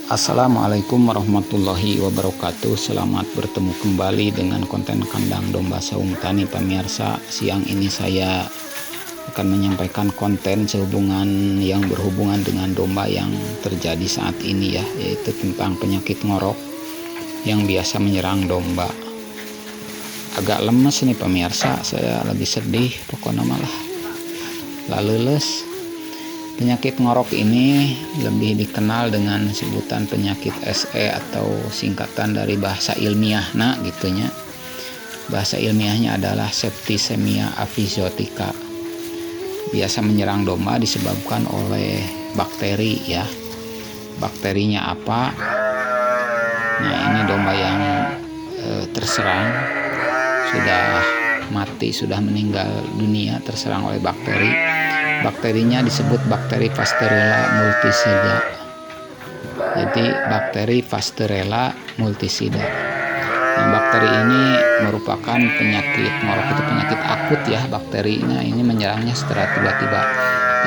Assalamualaikum warahmatullahi wabarakatuh. Selamat bertemu kembali dengan konten kandang domba saung tani pemirsa. Siang ini saya akan menyampaikan konten yang berhubungan dengan domba yang terjadi saat ini ya, yaitu tentang penyakit ngorok yang biasa menyerang domba. Agak lemes nih pemirsa, saya lagi sedih pokoknya malah leles. Penyakit ngorok ini lebih dikenal dengan sebutan penyakit SE atau singkatan dari bahasa ilmiah gitunya. Bahasa ilmiahnya adalah Septicemia epizootica. Biasa menyerang domba disebabkan oleh bakteri ya. Bakterinya apa? Nah, ini domba yang terserang sudah mati, sudah meninggal dunia terserang oleh bakteri. Bakterinya disebut bakteri Pasteurella multisida. Jadi bakteri Pasteurella multisida. Nah, bakteri ini merupakan penyakit ngorok, itu penyakit akut ya. Bakterinya ini menyerangnya secara tiba-tiba.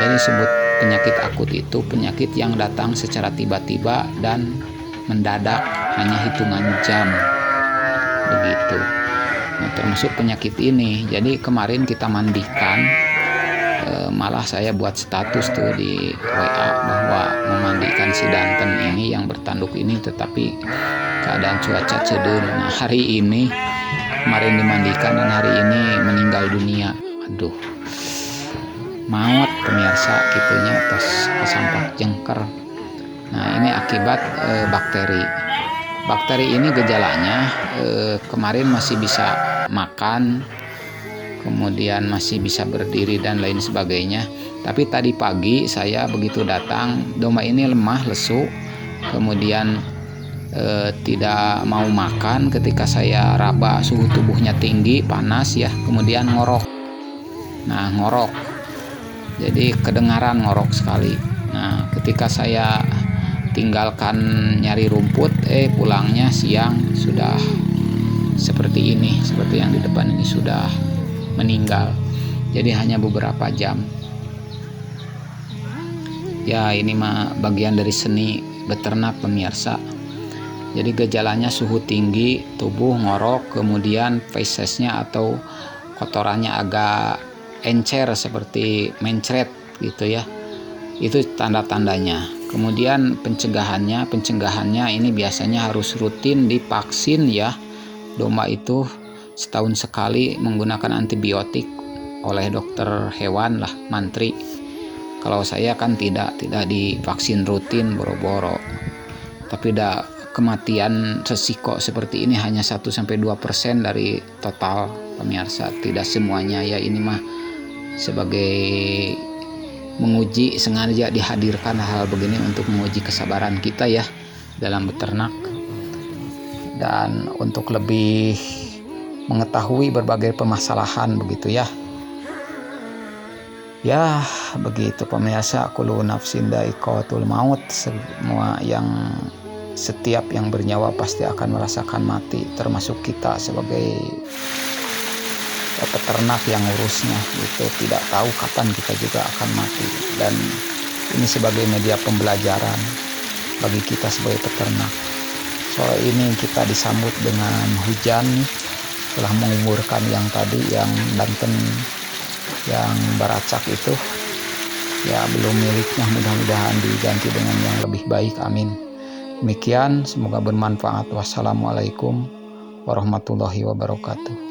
Jadi disebut penyakit akut itu penyakit yang datang secara tiba-tiba dan mendadak, hanya hitungan jam begitu. Nah, termasuk penyakit ini. Jadi kemarin kita mandikan, malah saya buat status tuh di WA bahwa memandikan si Danten ini yang bertanduk ini, tetapi keadaan cuaca cedul. Nah, hari ini kemarin dimandikan dan hari ini meninggal dunia. Aduh, maut pemirsa gitunya, terus kesampak jengker. Nah, ini akibat bakteri. Bakteri ini gejalanya kemarin masih bisa makan, kemudian masih bisa berdiri dan lain sebagainya. Tapi tadi pagi saya begitu datang, domba ini lemah, lesu, kemudian tidak mau makan. Ketika saya raba, suhu tubuhnya tinggi, panas ya, kemudian ngorok. Nah, ngorok, jadi kedengaran ngorok sekali. Nah, ketika saya tinggalkan nyari rumput, pulangnya siang sudah seperti ini, seperti yang di depan ini, sudah meninggal. Jadi hanya beberapa jam ya. Ini mah bagian dari seni beternak pemirsa. Jadi gejalanya suhu tinggi, tubuh ngorok, kemudian feces-nya atau kotorannya agak encer seperti mencret gitu ya. Itu tanda-tandanya. Kemudian pencegahannya ini biasanya harus rutin divaksin ya. Domba itu setahun sekali menggunakan antibiotik oleh dokter hewan lah, mantri. Kalau saya kan tidak divaksin rutin boro-boro. Tapi kematian resiko seperti ini hanya 1-2% dari total pemirsa, tidak semuanya ya. Ini mah sebagai menguji, sengaja dihadirkan hal begini untuk menguji kesabaran kita ya dalam beternak. Dan untuk lebih mengetahui berbagai permasalahan begitu ya. Ya begitu pemirsa, kullu nafsin dha'iqatul maut. Setiap yang bernyawa pasti akan merasakan mati, termasuk kita sebagai peternak yang ngurusnya itu. Tidak tahu kapan kita juga akan mati, dan ini sebagai media pembelajaran bagi kita sebagai peternak. Sore ini kita disambut dengan hujan telah menguburkan yang tadi, yang Danten yang baracak itu ya, belum miliknya. Mudah-mudahan diganti dengan yang lebih baik, amin. Demikian, semoga bermanfaat. Wassalamualaikum warahmatullahi wabarakatuh.